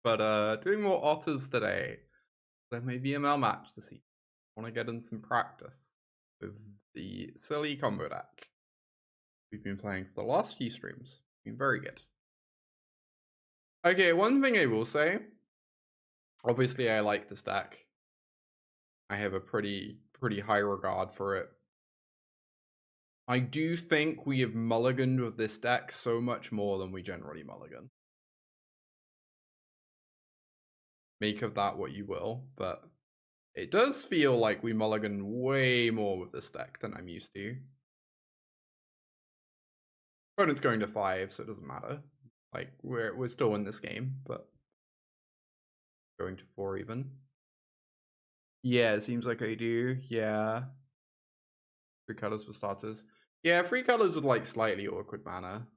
But doing more Otters today. There may be a VML match this evening. I want to get in some practice with the silly combo deck we've been playing for the last few streams. Been very good. Okay, one thing I will say. Obviously, I like this deck. I have a pretty high regard for it. I do think we have mulliganed with this deck so much more than we generally mulligan. Make of that what you will, but it does feel like we mulligan way more with this deck than I'm used to. Opponent's going to 5, so it doesn't matter. Like, we're still in this game, but going to 4 even. Yeah, it seems like I do. Yeah. 3 colors for starters. Yeah, 3 colors with like slightly awkward mana.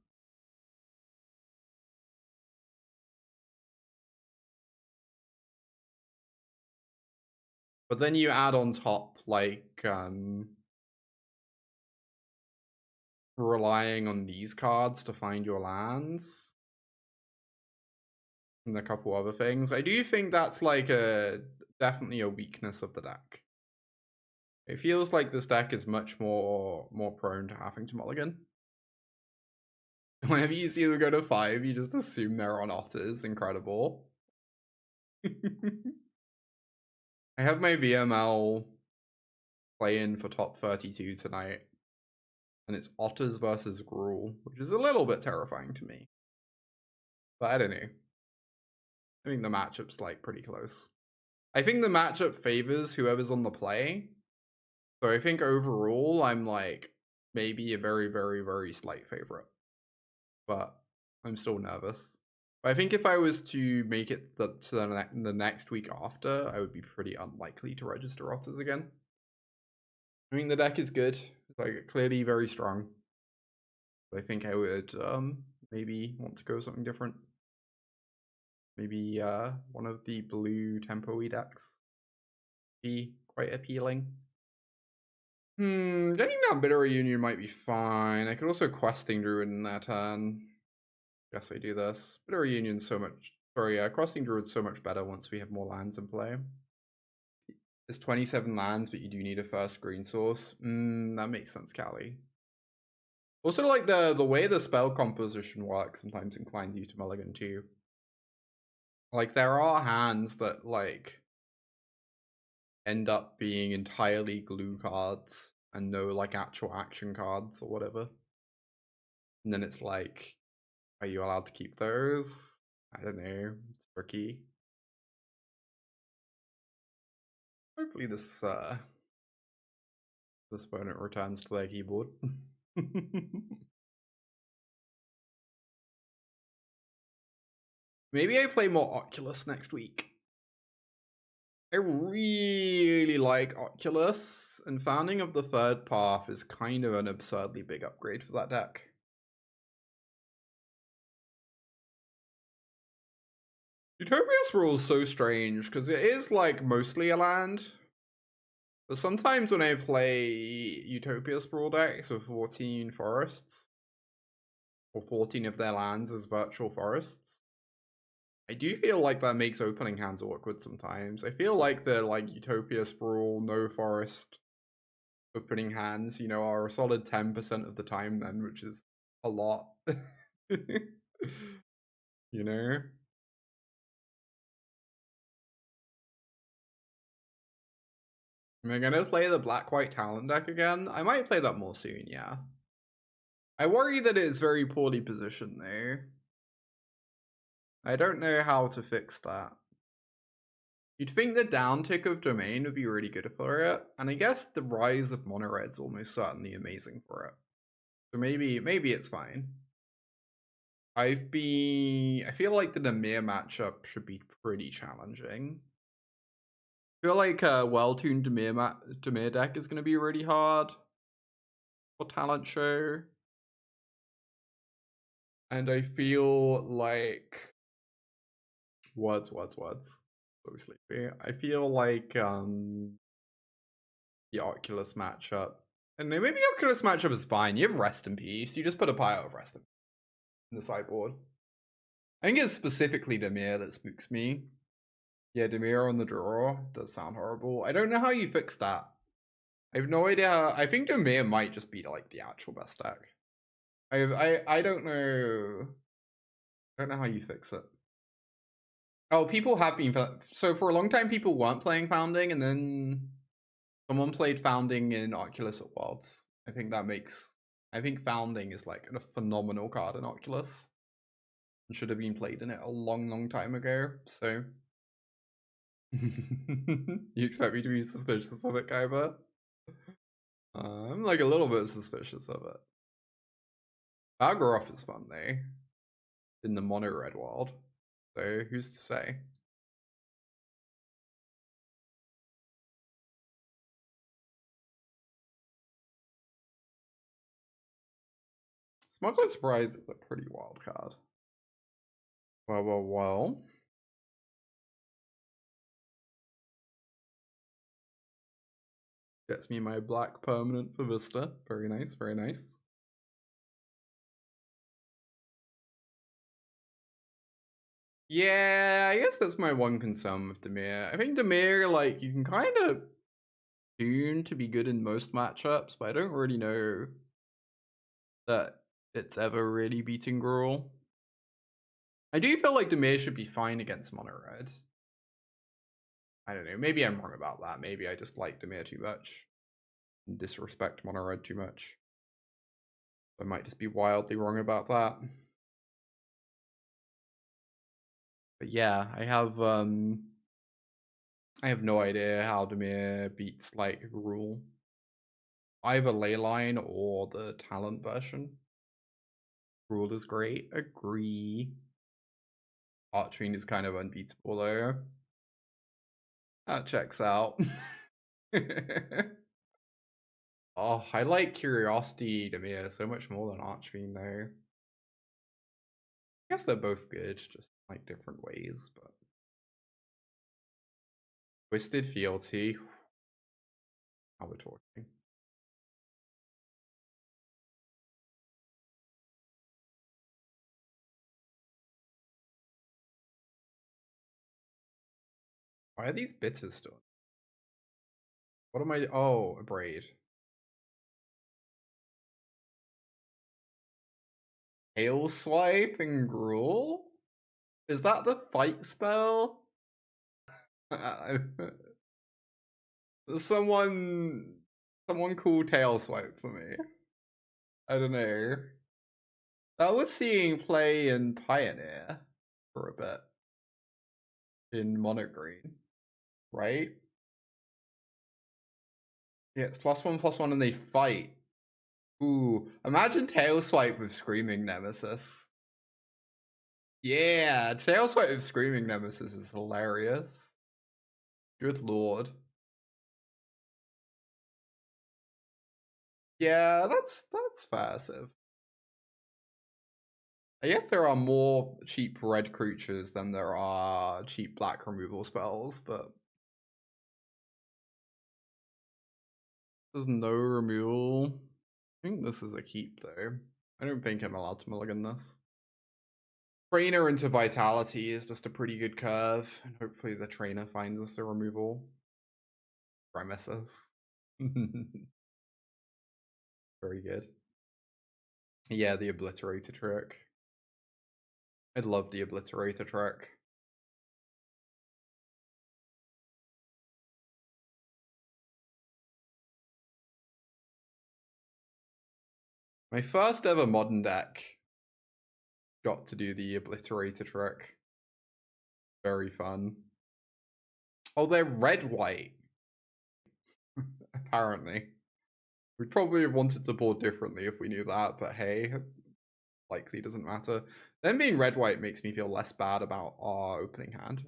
But then you add on top like relying on these cards to find your lands. And a couple other things. I do think that's like definitely a weakness of the deck. It feels like this deck is much more prone to having to mulligan. Whenever you see them go to 5, you just assume they're on Otters. Incredible. I have my VML play-in for top 32 tonight. And it's Otters versus Gruul, which is a little bit terrifying to me. But I don't know. I think the matchup's like pretty close. I think the matchup favors whoever's on the play. So I think overall, I'm like maybe a very slight favorite. But I'm still nervous. But I think if I was to make it to the next week after, I would be pretty unlikely to register Otters again. I mean, the deck is good. It's like clearly very strong. But I think I would maybe want to go something different. Maybe one of the blue tempo-y decks. Be quite appealing. Getting down Bitter Reunion might be fine. I could also Questing Druid in that turn. Guess I do this. Bitter Reunion's so much... Sorry, Questing Druid's so much better once we have more lands in play. It's 27 lands, but you do need a first green source. That makes sense, Callie. Also, like, the way the spell composition works sometimes inclines you to mulligan too. Like, there are hands that, like, end up being entirely glue cards and no, like, actual action cards or whatever. And then it's like, are you allowed to keep those? I don't know. It's tricky. Hopefully this opponent returns to their keyboard. Maybe I play more Oculus next week. I really like Oculus, and Founding of the Third Path is kind of an absurdly big upgrade for that deck. Utopia Sprawl is so strange, because it is like mostly a land. But sometimes when I play Utopia Sprawl decks with 14 forests, or 14 of their lands as virtual forests, I do feel like that makes opening hands awkward sometimes. I feel like the Utopia Sprawl, no forest opening hands, you know, are a solid 10% of the time then, which is a lot. You know? Am I gonna play the black-white talent deck again? I might play that more soon, yeah. I worry that it's very poorly positioned though. I don't know how to fix that. You'd think the downtick of domain would be really good for it, and I guess the rise of mono red's almost certainly amazing for it. So maybe it's fine. I feel like the Temur matchup should be pretty challenging. I feel like a well-tuned Temur deck is going to be really hard for Talent Show. And I feel like... Words. So sleepy. I feel like the Oculus matchup... And maybe the Oculus matchup is fine. You have Rest in Peace. You just put a pile of Rest in Peace in the sideboard. I think it's specifically Dimir that spooks me. Yeah, Dimir on the draw does sound horrible. I don't know how you fix that. I have no idea how, I think Dimir might just be like the actual best deck. I don't know. I don't know how you fix it. Oh, people have been, so for a long time people weren't playing Founding, and then someone played Founding in Oculus at Worlds. I think that makes, I think Founding is like a phenomenal card in Oculus. And should have been played in it a long time ago, so. You expect me to be suspicious of it, Kaiba? I'm like a little bit suspicious of it. Algaroth is fun though, in the mono red world, so who's to say? Smuggler's Surprise is a pretty wild card. Well. Gets me my black permanent for Vista. Very nice, very nice. Yeah, I guess that's my one concern with Dimir. I think Dimir, like, you can kind of tune to be good in most matchups, but I don't really know that it's ever really beating Gruul. I do feel like Dimir should be fine against mono red. I don't know, maybe I'm wrong about that. Maybe I just like Dimir too much and disrespect mono red too much. I might just be wildly wrong about that. But yeah, I have no idea how Dimir beats like Gruul. Either Leyline or the talent version. Gruul is great. Agree. Archfiend is kind of unbeatable though. That checks out. Oh, I like Curiosity Dimir so much more than Archfiend though. I guess they're both good, just like different ways, but. Twisted Fealty. How we're talking. Why are these bitters still? What am I? Oh, Abrade. Hail Swipe and Gruul? Is that the fight spell? Someone call Tail Swipe for me. I don't know. That was seeing play in Pioneer for a bit. In Mono Green, right? Yeah, it's +1/+1 and they fight. Ooh, imagine Tail Swipe with Screaming Nemesis. Yeah, Tail Swipe with Screaming Nemesis is hilarious. Good lord. Yeah, that's passive. I guess there are more cheap red creatures than there are cheap black removal spells, but there's no removal. I think this is a keep though. I don't think I'm allowed to mulligan this. Trainer into Vitality is just a pretty good curve, and hopefully the trainer finds us a removal. Premises. Very good. Yeah, the Obliterator trick. I'd love the Obliterator trick. My first ever modern deck got to do the Obliterator trick. Very fun. Oh, they're red-white. Apparently. We'd probably have wanted to board differently if we knew that, but hey, likely doesn't matter. Them being red-white makes me feel less bad about our opening hand.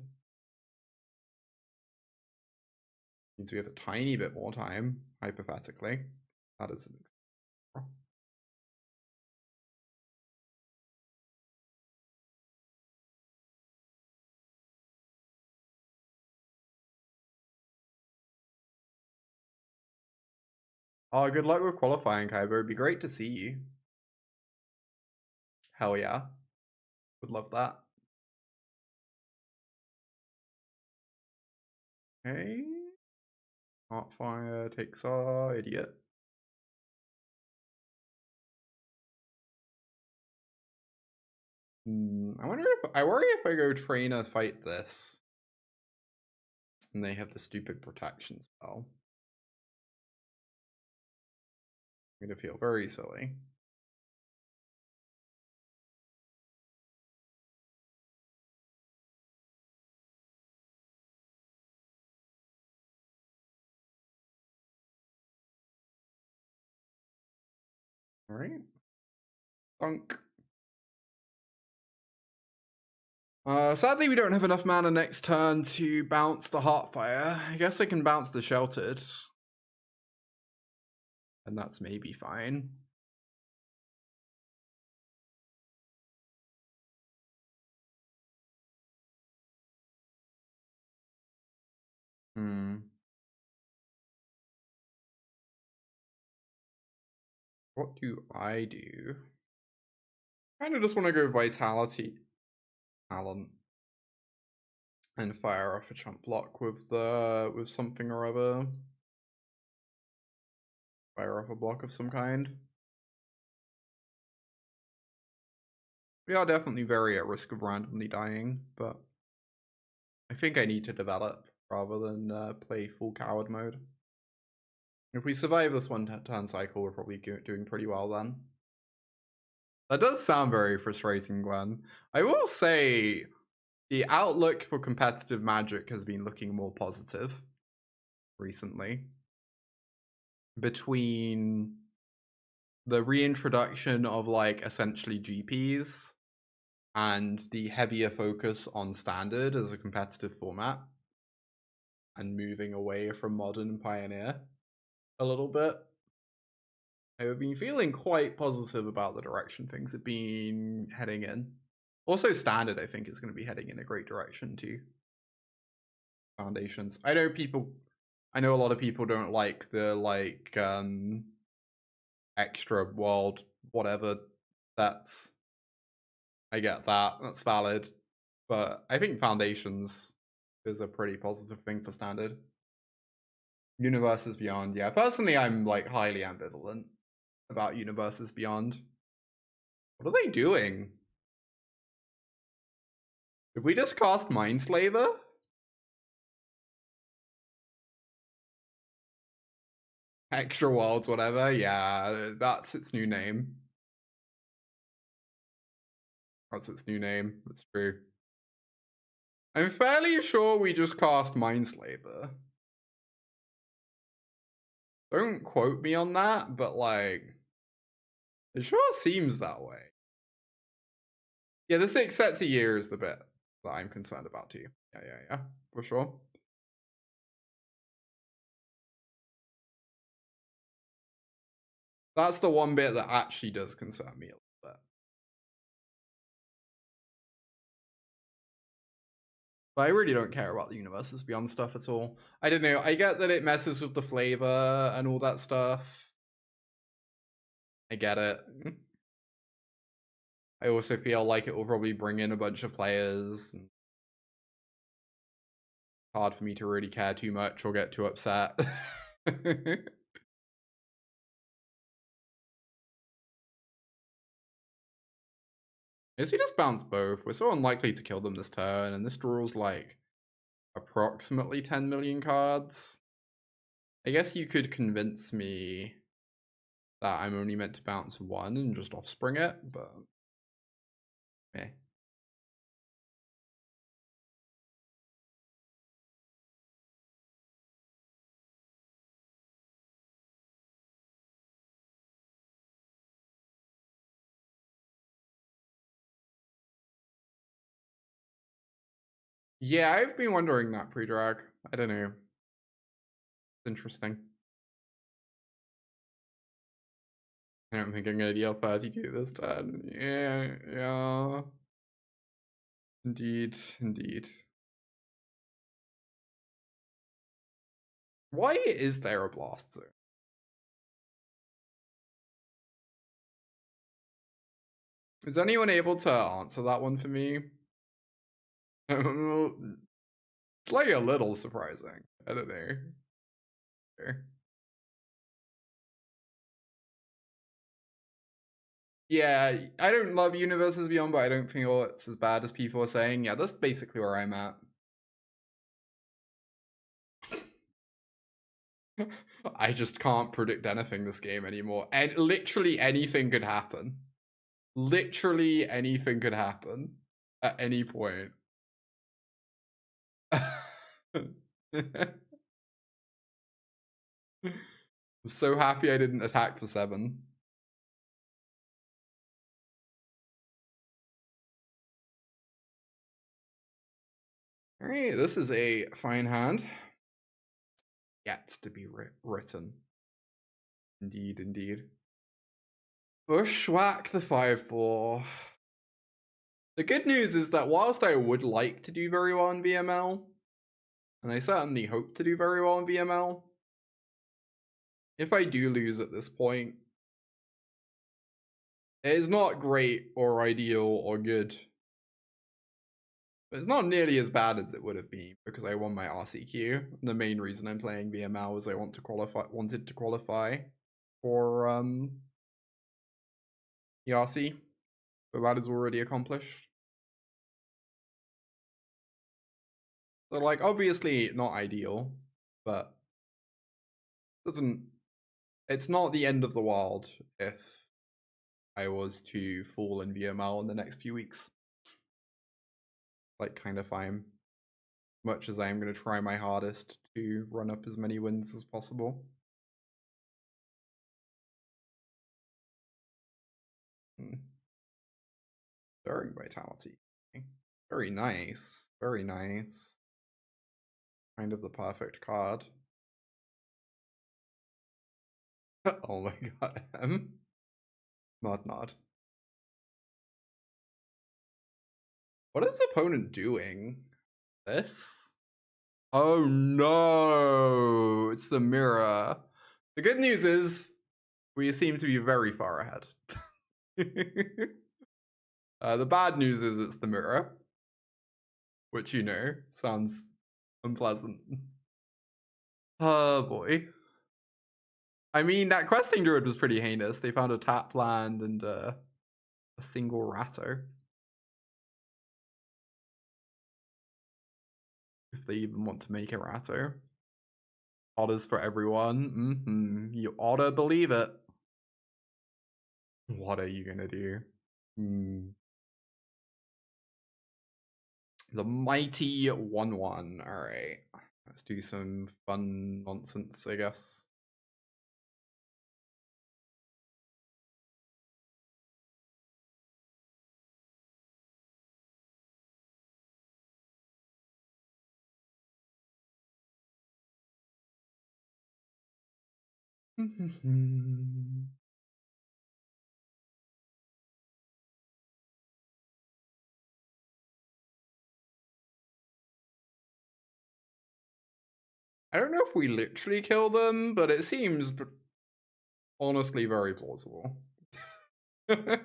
Means we have a tiny bit more time, hypothetically. That is an Oh, good luck with qualifying, Kaiba. It'd be great to see you. Hell yeah. Would love that. Okay. Heartfire takes our idiot. I worry if I go trainer fight this. And they have the stupid protection spell. I'm gonna feel very silly. Alright. Dunk. Sadly, we don't have enough mana next turn to bounce the Heartfire. I guess I can bounce the Sheltered. And that's maybe fine. What do I do? I kind of just want to go Vitality Talent and fire off a chump block with something or other. Fire off a block of some kind. We are definitely very at risk of randomly dying, but I think I need to develop rather than play full coward mode. If we survive this one turn cycle, we're probably doing pretty well then. That does sound very frustrating, Gwen. I will say the outlook for competitive Magic has been looking more positive recently. Between the reintroduction of like essentially GPs and the heavier focus on Standard as a competitive format and moving away from Modern and Pioneer a little bit, I've been feeling quite positive about the direction things have been heading in. Also, Standard, I think, is going to be heading in a great direction too. Foundations. I know a lot of people don't like the extra world whatever. I get that. That's valid. But I think Foundations is a pretty positive thing for Standard. Universes Beyond, yeah. Personally, I'm like highly ambivalent about Universes Beyond. What are they doing? Did we just cast Mindslaver? Extra Worlds, whatever. Yeah, that's its new name. That's its new name. That's true. I'm fairly sure we just cast Mindslaver. Don't quote me on that, but like, it sure seems that way. Yeah, the 6 sets a year is the bit that I'm concerned about too. Yeah, for sure. That's the one bit that actually does concern me a little bit. But I really don't care about the Universes Beyond stuff at all. I don't know. I get that it messes with the flavor and all that stuff. I get it. I also feel like it will probably bring in a bunch of players. And hard for me to really care too much or get too upset. Guess we just bounce both. We're so unlikely to kill them this turn, and this draws like approximately 10 million cards. I guess you could convince me that I'm only meant to bounce one and just offspring it, but eh. Yeah, I've been wondering that pre-drag. I don't know. It's interesting. I don't think I'm gonna deal 32 this turn. Yeah. Indeed. Why is there a blast zone? Is anyone able to answer that one for me? It's like a little surprising. I don't know. Sure. Yeah, I don't love Universes Beyond, but I don't feel it's as bad as people are saying. Yeah, that's basically where I'm at. I just can't predict anything this game anymore. And literally anything could happen. Literally anything could happen at any point. I'm so happy I didn't attack for 7. Alright, this is a fine hand. Yet to be written. Indeed, indeed. Bushwhack the 5/4. The good news is that whilst I would like to do very well in VML, and I certainly hope to do very well in VML, if I do lose at this point, it is not great or ideal or good. But it's not nearly as bad as it would have been because I won my RCQ. And the main reason I'm playing VML was I wanted to qualify for the RC. So that is already accomplished. So like obviously not ideal, but it's not the end of the world if I was to fall in VML in the next few weeks. Like kind of fine. Much as I am going to try my hardest to run up as many wins as possible. Stirring Vitality. Very nice. Very nice. Kind of the perfect card. Oh my god. Nod. What is the opponent doing? This? Oh no! It's the mirror. The good news is we seem to be very far ahead. The bad news is it's the mirror, which you know sounds unpleasant. Oh boy. I mean, that Questing Druid was pretty heinous. They found a tap land and a single Ratto. If they even want to make a Ratto. Otters for everyone. You oughta believe it. What are you gonna do? The mighty 1/1. Alright. Let's do some fun nonsense, I guess. I don't know if we literally kill them, but it seems honestly very plausible. I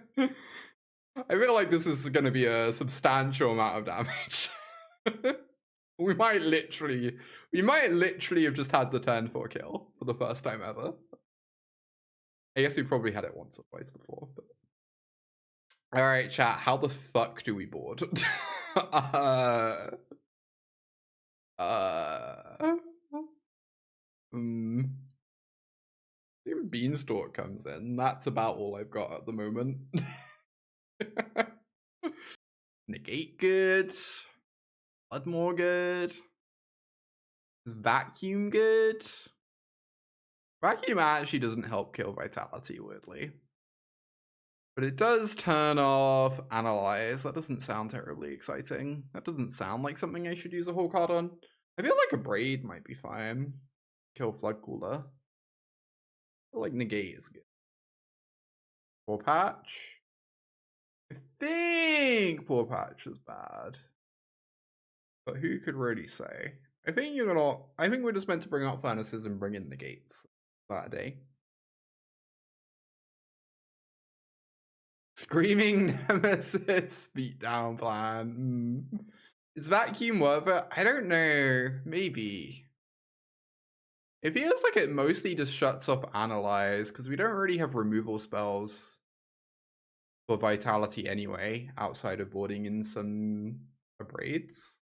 feel like this is going to be a substantial amount of damage. we might literally have just had the turn 4 kill for the first time ever. I guess we probably had it once or twice before. But... Alright, chat, how the fuck do we board? Beanstalk comes in. That's about all I've got at the moment. Negate good. Flood Maw good. Is Vacuum good? Vacuum actually doesn't help kill Vitality, weirdly. But it does turn off Analyze. That doesn't sound terribly exciting. That doesn't sound like something I should use a whole card on. I feel like Abrade might be fine. Kill Floodcaller. I feel like Negate is good. Pawpatch. I think Pawpatch is bad. But who could really say? I think we're just meant to bring out furnaces and bring in Negates that day. Screaming Nemesis beatdown plan. Is Vacuum worth it? I don't know. Maybe. It feels like it mostly just shuts off Analyze, because we don't really have removal spells for Vitality anyway, outside of boarding in some Abrades.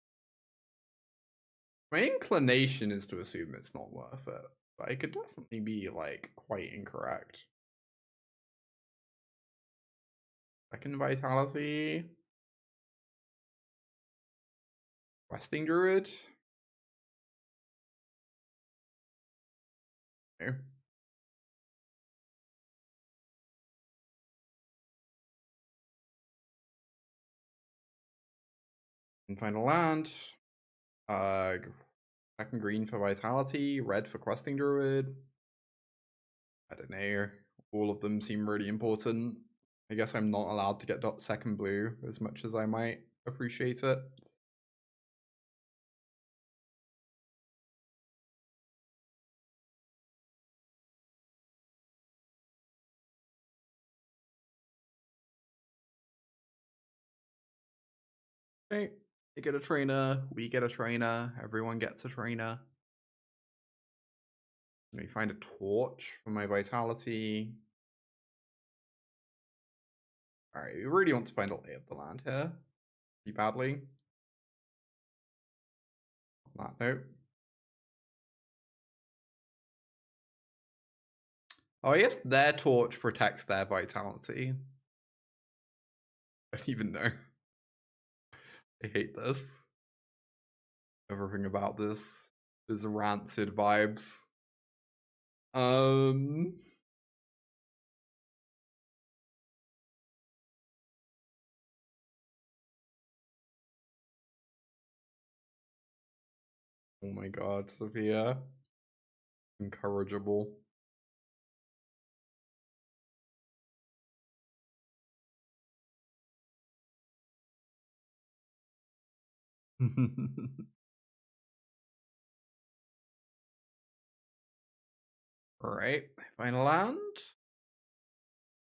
My inclination is to assume it's not worth it, but I could definitely be, like, quite incorrect. Second Vitality. Questing Druid. No. And final land. Second green for Vitality, red for Questing Druid. I don't know. All of them seem really important. I guess I'm not allowed to get second blue as much as I might appreciate it. Okay, they get a trainer, we get a trainer, everyone gets a trainer. Let me find a torch for my Vitality. Alright, we really want to find a lay of the land here. Pretty badly. On that note. Oh, I guess their torch protects their Vitality. I don't even know. I hate this. Everything about this is rancid vibes. Oh my god, Sophia. Incorrigible. Alright, final land.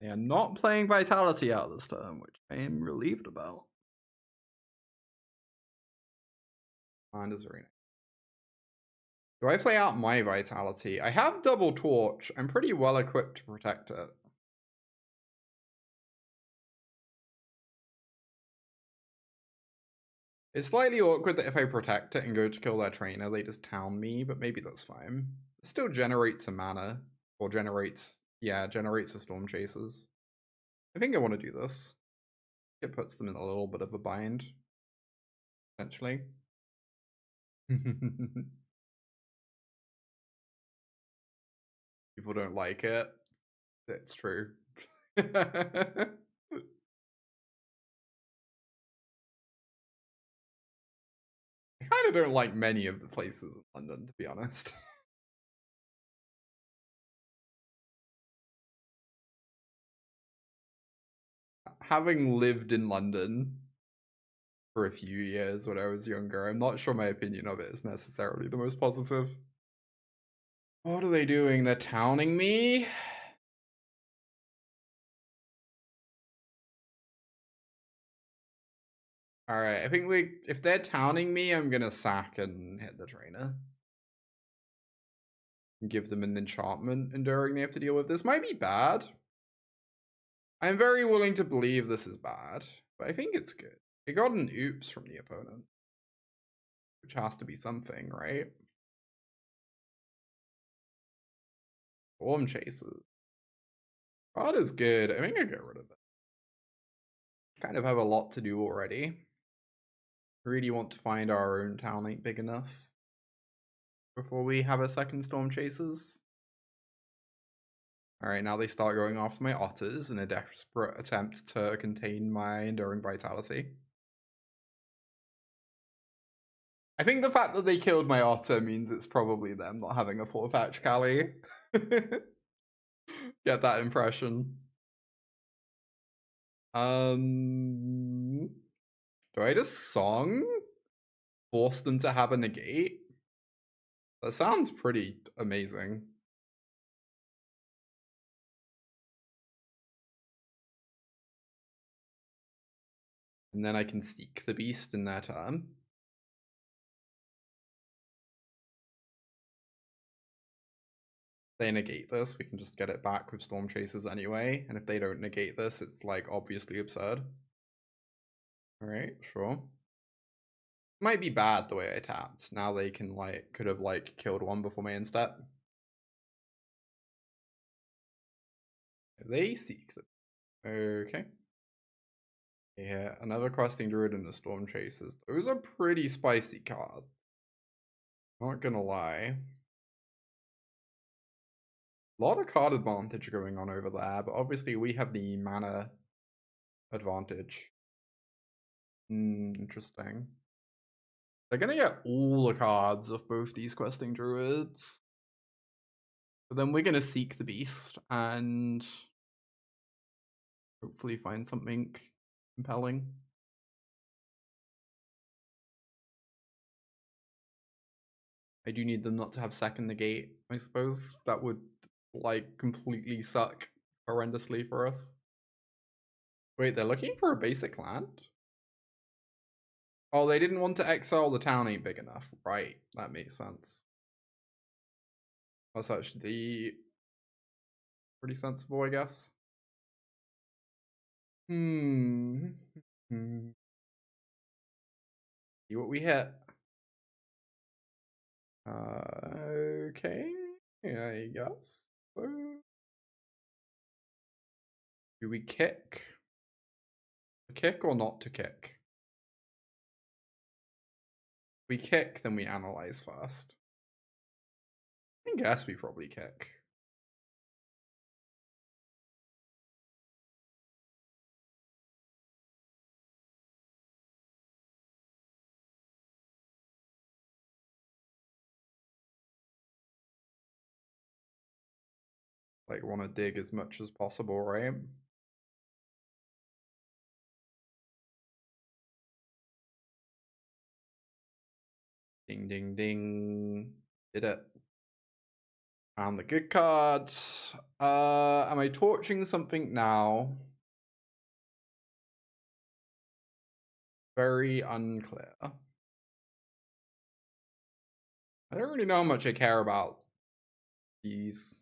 They are not playing Vitality out this turn, which I am relieved about. Land is very nice. Do I play out my Vitality? I have double torch. I'm pretty well equipped to protect it. It's slightly awkward that if I protect it and go to kill their trainer, they just town me, but maybe that's fine. It still generates a mana. Or generates a Stormchasers. I think I want to do this. It puts them in a little bit of a bind. Potentially. People don't like it. It's true. I kind of don't like many of the places in London, to be honest. Having lived in London for a few years when I was younger, I'm not sure my opinion of it is necessarily the most positive. What are they doing? They're towning me? Alright, I think if they're towning me, I'm gonna sack and hit the trainer. Give them an enchantment enduring they have to deal with. This might be bad. I'm very willing to believe this is bad, but I think it's good. It got an oops from the opponent, which has to be something, right? Stormchaser. That is good. I think I get rid of it. Kind of have a lot to do already. Really want to find our own town ain't big enough before we have a second Stormchasers. Alright, now they start going after my Otters in a desperate attempt to contain my Enduring Vitality. I think the fact that they killed my Otter means it's probably them not having a Pawpatch Callie. Get that impression. Do I just Song? Force them to have a Negate? That sounds pretty amazing. And then I can Seek the Beast in their turn. they negate this, we can just get it back with Stormchasers anyway. And if they don't negate this, it's like obviously absurd. Alright, sure. Might be bad the way I tapped. Now they can like, could have like killed one before my end step. They seek them. Okay. Yeah, another Questing Druid and the Stormchasers. Those are pretty spicy cards. Not gonna lie. A lot of card advantage going on over there, but obviously we have the mana advantage. Interesting. They're gonna get all the cards of both these Questing Druids. But then we're gonna seek the beast and hopefully find something compelling. I do need them not to have second negate, I suppose. That would like completely suck horrendously for us. Wait, they're looking for a basic land? Oh, they didn't want to exile the town ain't big enough. Right, that makes sense. That's actually pretty sensible, I guess. See what we hit. Okay, yeah, I guess. So, do we kick? To kick or not to kick? If we kick, then we analyze first. I guess we probably kick. Like, want to dig as much as possible, right? Ding, ding, ding. Did it. Found the good cards. Am I torching something now? Very unclear. I don't really know how much I care about these.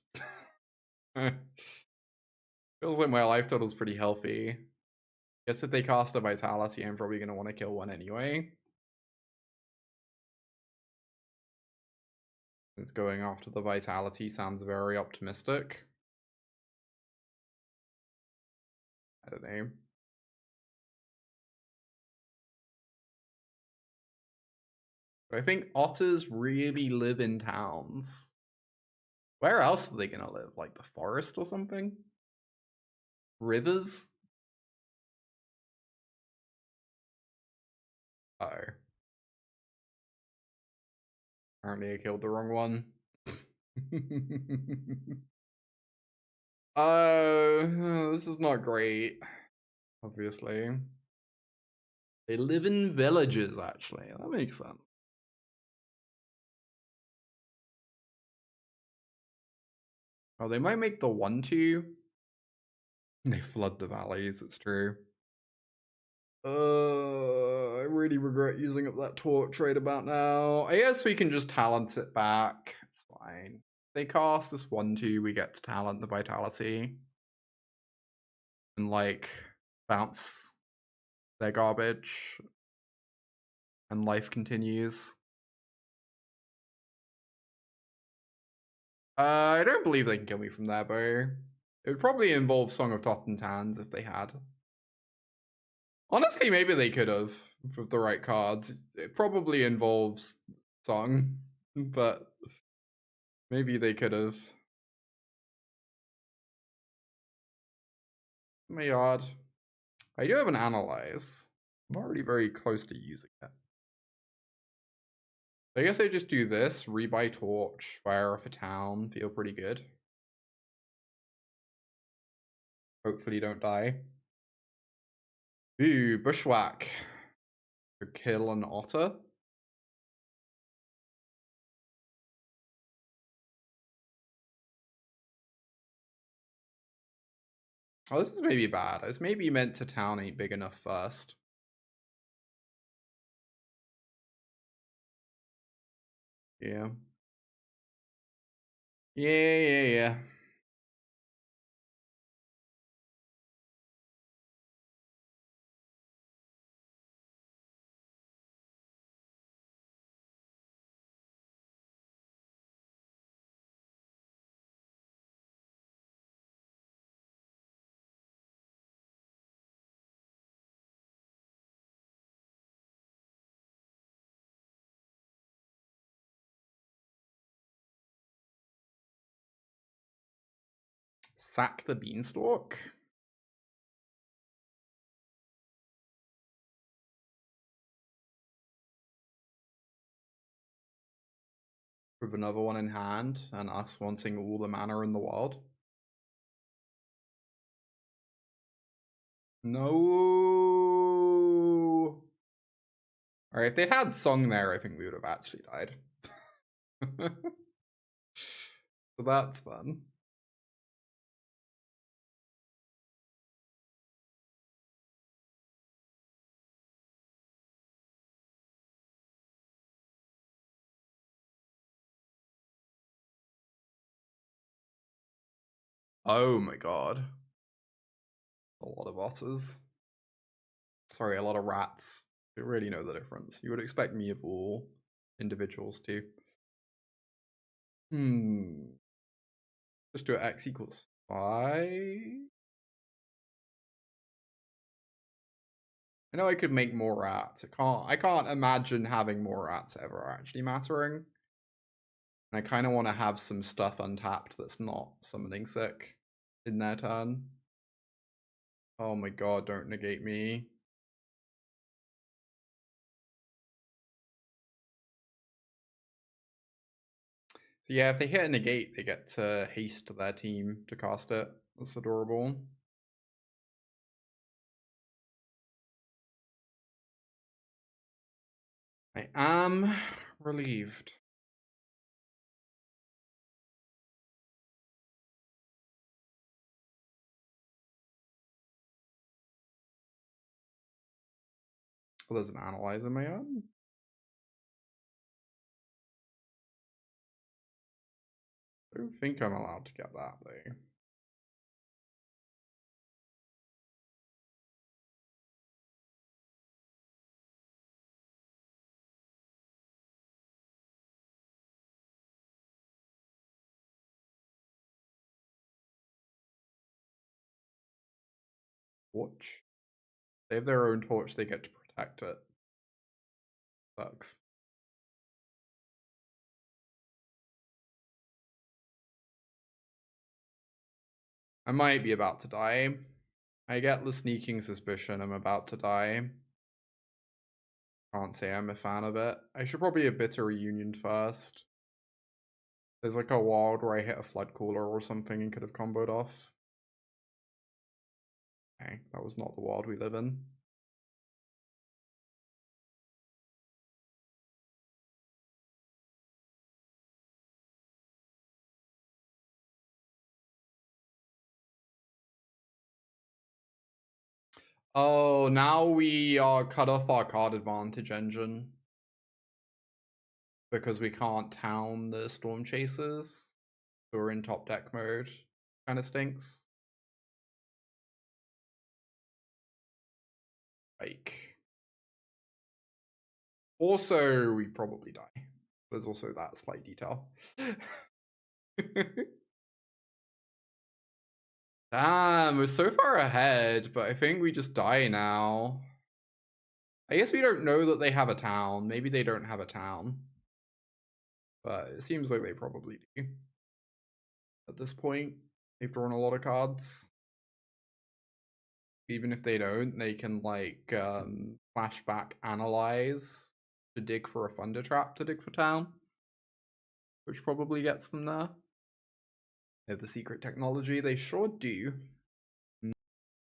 Feels like my life total's pretty healthy. Guess if they cast a Vitality, I'm probably going to want to kill one anyway. Since going after the Vitality sounds very optimistic. I don't know. I think otters really live in towns. Where else are they gonna live? Like the forest or something? Rivers? Uh-oh. Apparently I killed the wrong one. This is not great. Obviously. They live in villages, actually. That makes sense. Oh, they might make the 1/2. They flood the valleys, it's true. I really regret using up that torch right about now. I guess we can just talent it back. It's fine. They cast this 1/2, we get to talent the Vitality. And like bounce their garbage. And life continues. I don't believe they can kill me from there, Bo. It would probably involve Song of Totentanz if they had. Honestly, maybe they could have with the right cards. It probably involves Song, but maybe they could have. My yard. I do have an Analyze. I'm already very close to using it. I guess I just do this, rebuy torch, fire off a town, feel pretty good. Hopefully don't die. Ooh, Bushwhack. Could kill an otter. Oh, this is maybe bad. It's maybe meant to town ain't big enough first. Yeah. Yeah. Sack the Beanstalk. With another one in hand, and us wanting all the mana in the world. No. Alright, if they had Song there, I think we would have actually died. So that's fun. Oh my god. A lot of otters. Sorry, a lot of rats. You really know the difference. You would expect me of all individuals to. Just do X equals 5. I know I could make more rats. I can't imagine having more rats ever actually mattering. And I kind of want to have some stuff untapped that's not summoning sick in their turn. Oh my god, don't negate me. So yeah, if they hit a negate, they get to haste their team to cast it. That's adorable. I am relieved. Oh, there's an Analyze in my own. I don't think I'm allowed to get that though. Torch. They have their own torch, they get to protect it. Sucks. I might be about to die. I get the sneaking suspicion I'm about to die. Can't say I'm a fan of it. I should probably have Bitter Reunion first. There's like a world where I hit a Floodcaller or something and could have comboed off. Okay, that was not the world we live in. Oh, now we are cut off our card advantage engine. Because we can't town the Stormchasers. So we're in top deck mode. Kind of stinks. Like. Also, we probably die. There's also that slight detail. Damn, we're so far ahead, but I think we just die now. I guess we don't know that they have a town. Maybe they don't have a town. But it seems like they probably do. At this point, they've drawn a lot of cards. Even if they don't, they can like flashback analyze to dig for a Thundertrap to dig for town. Which probably gets them there. They have the secret technology, they sure do.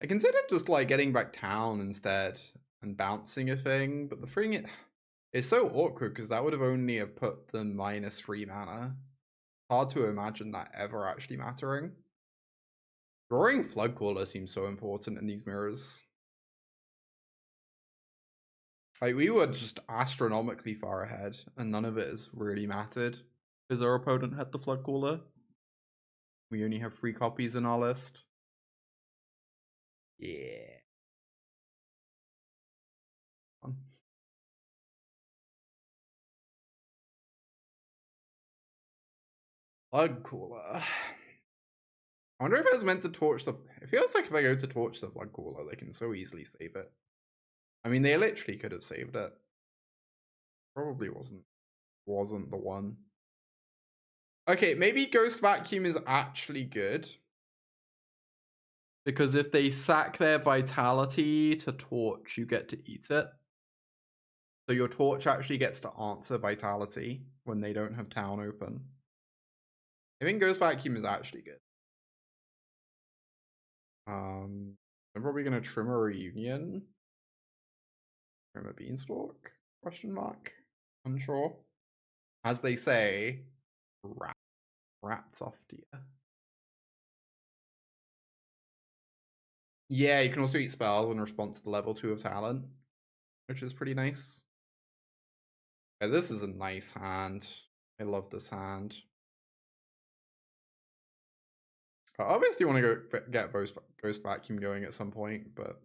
I considered just like getting back town instead and bouncing a thing, but the thing it's so awkward because that would have only have put them -3 mana. Hard to imagine that ever actually mattering. Drawing Floodcaller seems so important in these mirrors. Like we were just astronomically far ahead and none of it has really mattered because our opponent had the Floodcaller. We only have 3 copies in our list. Yeah. Floodcaller. I wonder if it's meant to torch the... It feels like if I go to torch the Floodcaller, they can so easily save it. I mean, they literally could have saved it. Probably wasn't the one. Okay, maybe Ghost Vacuum is actually good. Because if they sack their Vitality to torch, you get to eat it. So your torch actually gets to answer Vitality when they don't have town open. I think Ghost Vacuum is actually good. I'm probably gonna trim a Reunion. Trim a Beanstalk? Question mark. Unsure. As they say, rats off dear. Yeah, you can also eat spells in response to level 2 of talent, which is pretty nice. Yeah, this is a nice hand. I love this hand. I obviously want to go get Ghost Vacuum going at some point, but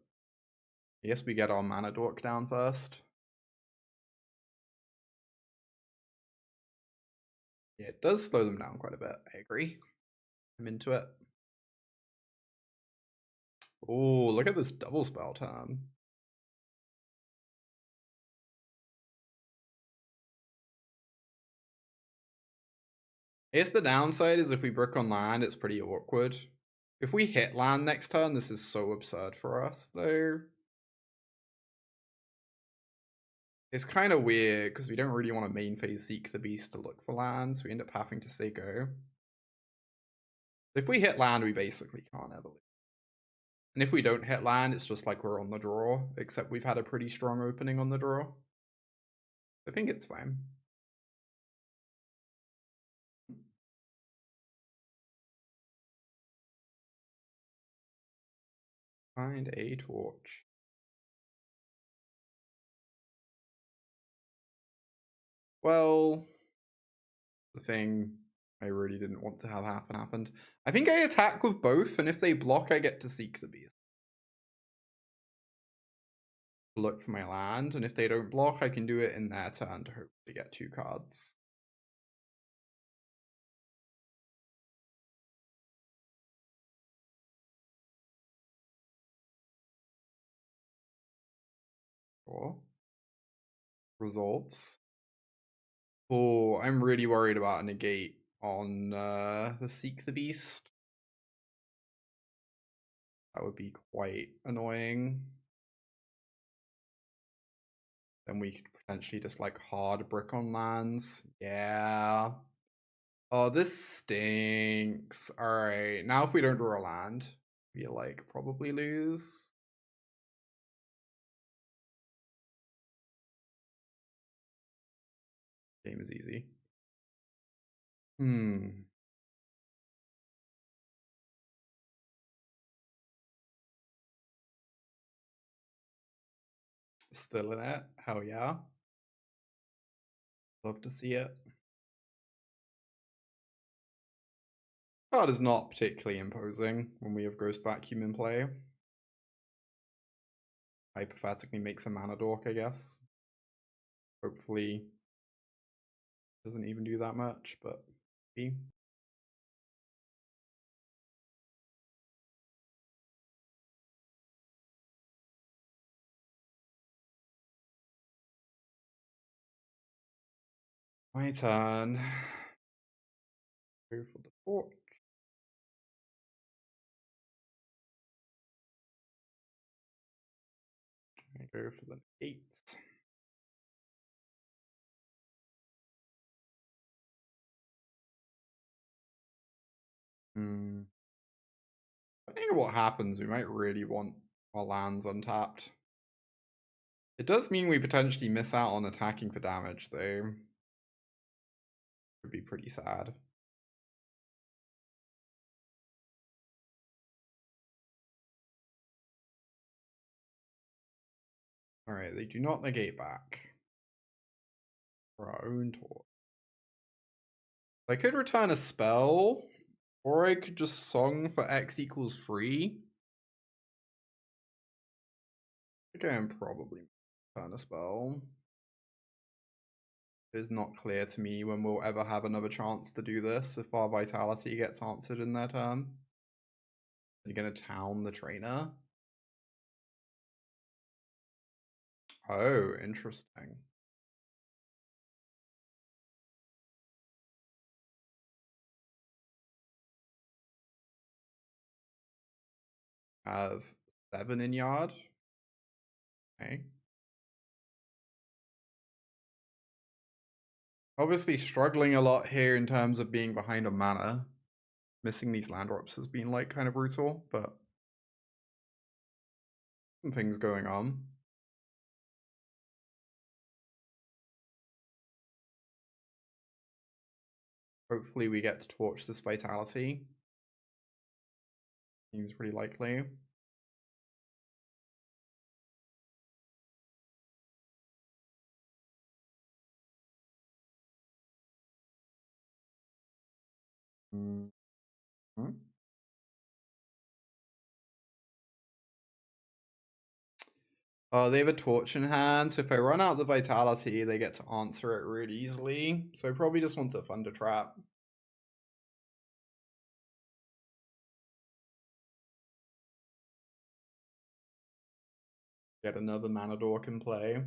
I guess we get our Mana Dork down first. Yeah, it does slow them down quite a bit. I agree. I'm into it. Oh, look at this double spell turn. I guess the downside is if we brick on land, it's pretty awkward. If we hit land next turn, this is so absurd for us, though. It's kind of weird, because we don't really want to main phase Seek the Beast to look for lands. We end up having to say go. If we hit land, we basically can't ever leave. And if we don't hit land, it's just like we're on the draw, except we've had a pretty strong opening on the draw. I think it's fine. Find a torch. Well, the thing I really didn't want to have happen happened. I think I attack with both, and if they block, I get to Seek the Beast. Look for my land, and if they don't block, I can do it in their turn to hope to get 2 cards. Sure. Resolves. Oh, I'm really worried about a negate on the Seek the Beast. That would be quite annoying. Then we could potentially just like hard brick on lands. Yeah. Oh, this stinks. Alright, now if we don't draw a land, we like probably lose. Game is easy. Still in it. Hell yeah. Love to see it. Card is not particularly imposing when we have Ghost Vacuum in play. Hypothetically makes a Mana Dork, I guess. Hopefully doesn't even do that much, but maybe. My turn. Go for the torch. I go for the 8. Depending on what happens, we might really want our lands untapped. It does mean we potentially miss out on attacking for damage, though. Would be pretty sad. Alright, they do not negate back. For our own torch. I could return a spell, Or I could just Song for X equals 3. I think I am probably turn a spell. It's not clear to me when we'll ever have another chance to do this if our Vitality gets answered in their turn. You're gonna town the trainer? Oh, interesting. Have 7 in yard. Okay. Obviously struggling a lot here in terms of being behind on mana. Missing these land drops has been like kind of brutal, but some things going on. Hopefully we get to torch this Vitality. Seems pretty likely. Mm-hmm. Oh, they have a torch in hand, so if I run out the Vitality, they get to answer it really easily. So I probably just want to Thundertrap. Get another mana dork in play.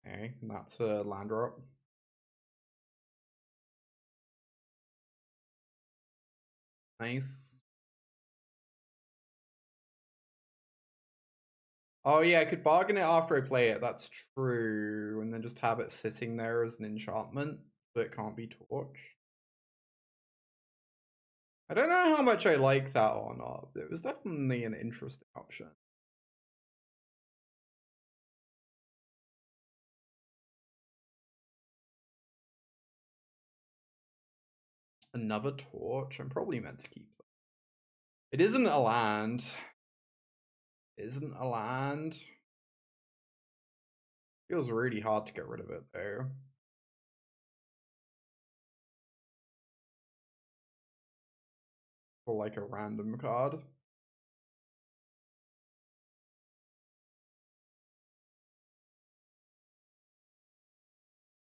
Okay, and that's a land drop. Nice. Oh yeah, I could bargain it after I play it, that's true. And then just have it sitting there as an enchantment, so it can't be torched. I don't know how much I like that or not, but it was definitely an interesting option. Another torch? I'm probably meant to keep that. It isn't a land. It isn't a land. Feels really hard to get rid of it though. For like a random card.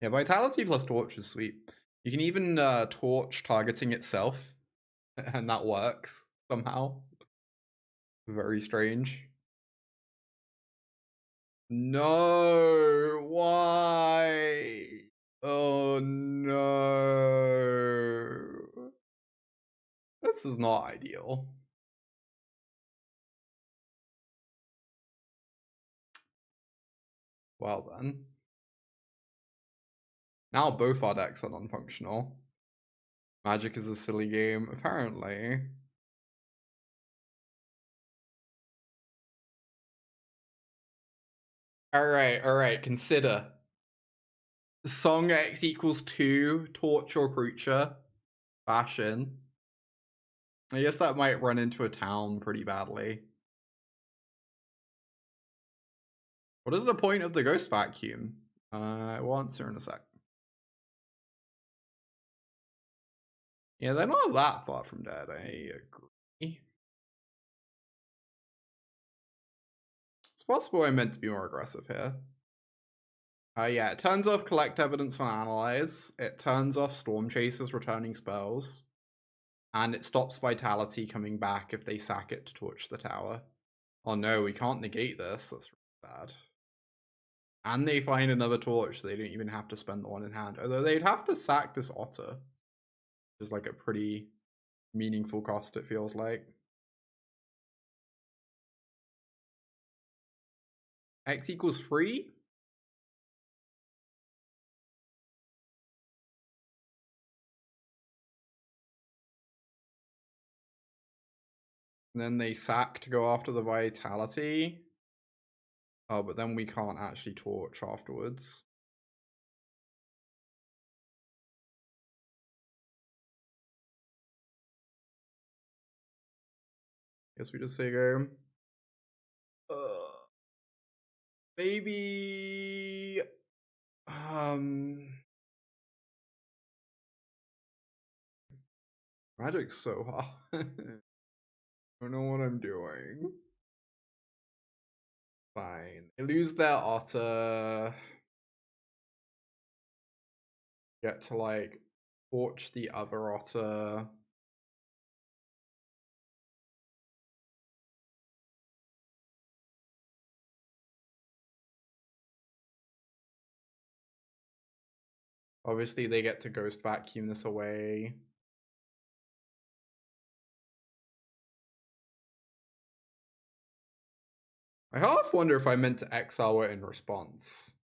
Yeah, Vitality plus Torch is sweet. You can even Torch targeting itself, and that works somehow. Very strange. No, why? Oh no. This is not ideal. Well then. Now both our decks are non-functional. Magic is a silly game, apparently. Alright, consider. Song X equals 2, torch or creature, fashion. I guess that might run into a town pretty badly. What is the point of the ghost vacuum? We'll answer in a sec. Yeah, they're not that far from dead, I agree. It's possible I meant to be more aggressive here. Yeah, it turns off collect evidence on Analyze. It turns off Stormchasers returning spells. And it stops Vitality coming back if they sack it to torch the tower. Oh no, we can't negate this. That's really bad. And they find another torch, so they don't even have to spend the one in hand. Although they'd have to sack this Otter. Which is like a pretty meaningful cost, it feels like. X equals 3? And then they sack to go after the Vitality. Oh, but then we can't actually torch afterwards. Guess we just say go. Maybe Magic's so hard. I don't know what I'm doing. Fine. They lose their Otter. Get to, like, torch the other Otter. Obviously, they get to Ghost Vacuum this away. I half wonder if I meant to exile it in response.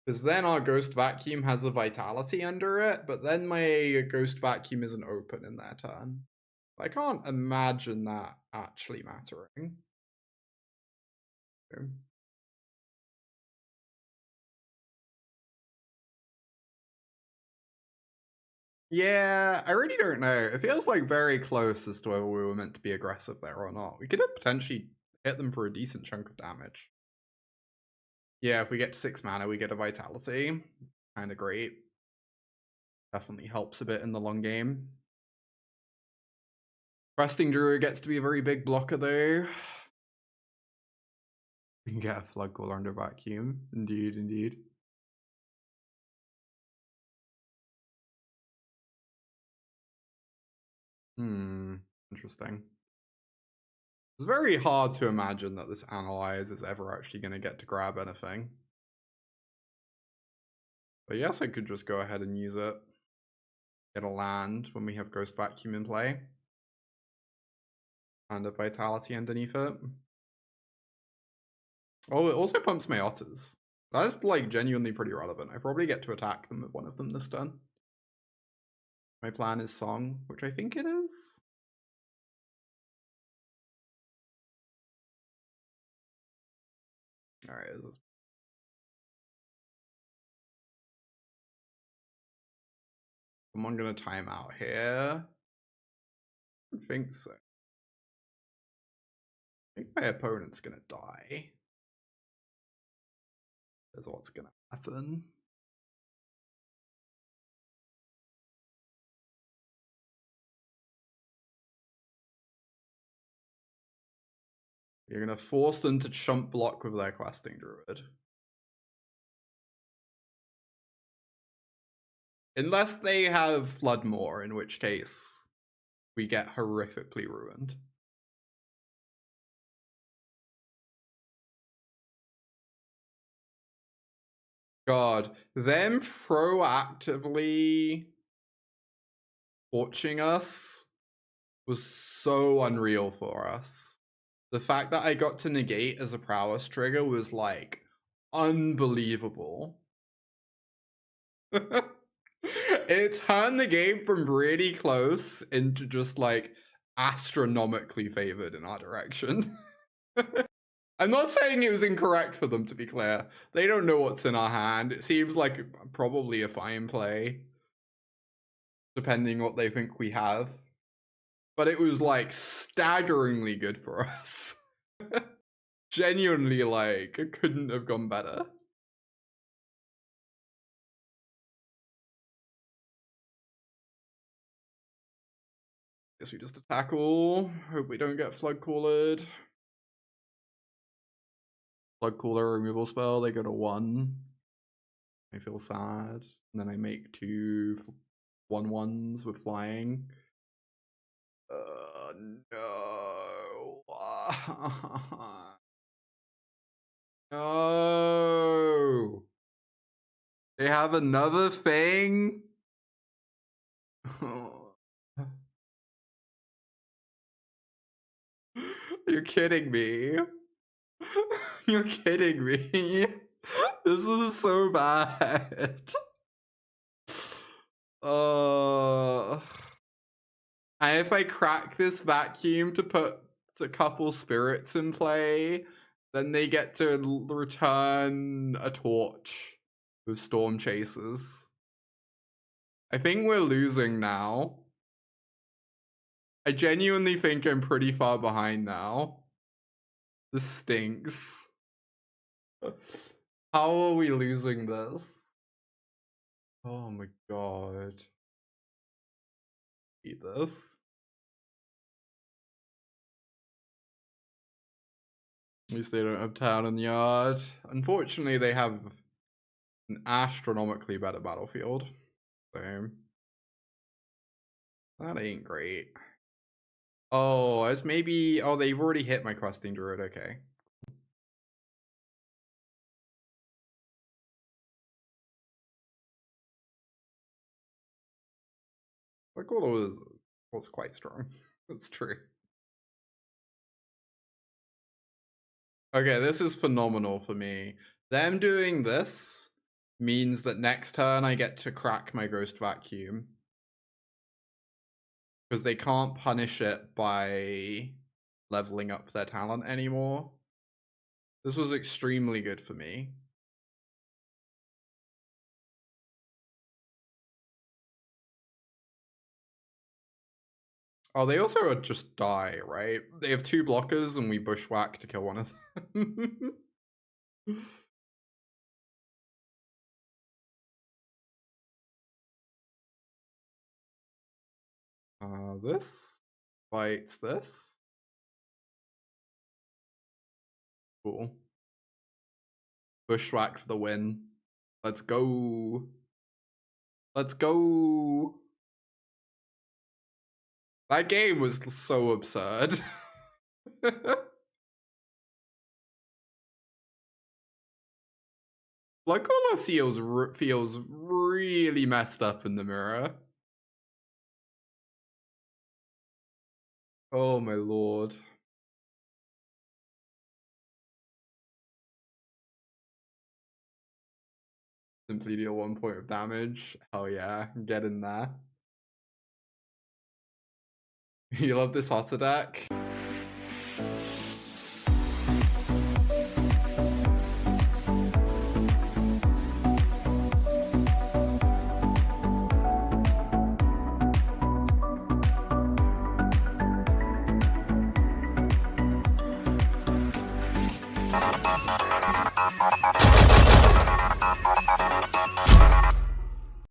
Because then our Ghost Vacuum has a Vitality under it, but then my Ghost Vacuum isn't open in their turn. I can't imagine that actually mattering. Okay. Yeah, I really don't know. It feels like very close as to whether we were meant to be aggressive there or not. We could have potentially hit them for a decent chunk of damage. Yeah, if we get to 6 mana, we get a Vitality. Kind of great. Definitely helps a bit in the long game. Questing Druid gets to be a very big blocker though. We can get a Floodcaller under Vacuum. Indeed, indeed. Interesting. It's very hard to imagine that this Analyze is ever actually going to get to grab anything. But yes, I could just go ahead and use it. Get a land when we have Ghost Vacuum in play. And a Vitality underneath it. Oh, it also pumps my Otters. That's, like, genuinely pretty relevant. I probably get to attack them with one of them this turn. My plan is Song, which I think it is. Alright, this is... Someone gonna time out here? I don't think so. I think my opponent's gonna die. That's what's gonna happen. You're gonna force them to chump block with their Questing Druid. Unless they have Flood Maw, in which case we get horrifically ruined. God, them proactively torching us was so unreal for us. The fact that I got to negate as a prowess trigger was, like, unbelievable. It turned the game from really close into just, like, astronomically favored in our direction. I'm not saying it was incorrect for them, to be clear. They don't know what's in our hand. It seems like probably a fine play, depending what they think we have. But it was, like, staggeringly good for us. Genuinely, like, it couldn't have gone better. Guess we just attack all. Hope we don't get Floodcaller. Floodcaller removal spell, they go to 1. I feel sad. And then I make 2 1/1s with flying. No. No. They have another thing? You're kidding me. You're kidding me. This is so bad. And if I crack this vacuum to put a couple spirits in play, then they get to return a torch with Stormchasers. I think we're losing now. I genuinely think I'm pretty far behind now. This stinks. How are we losing this? Oh my god. Eat this. At least they don't have town and yard. Unfortunately, they have an astronomically better battlefield. So that ain't great. Oh, it's maybe... Oh, they've already hit my Questing Druid. Okay. My Gordo was quite strong. That's true. Okay, this is phenomenal for me. Them doing this means that next turn I get to crack my Ghost Vacuum. Because they can't punish it by leveling up their talent anymore. This was extremely good for me. Oh, they also just die, right? They have 2 blockers and we Bushwhack to kill one of them. This fights this. Cool. Bushwhack for the win. Let's go. Let's go. That game was so absurd. Like, Colosseum feels really messed up in the mirror. Oh my lord. Simply deal 1 point of damage. Hell yeah, get in there. You love this Otter deck?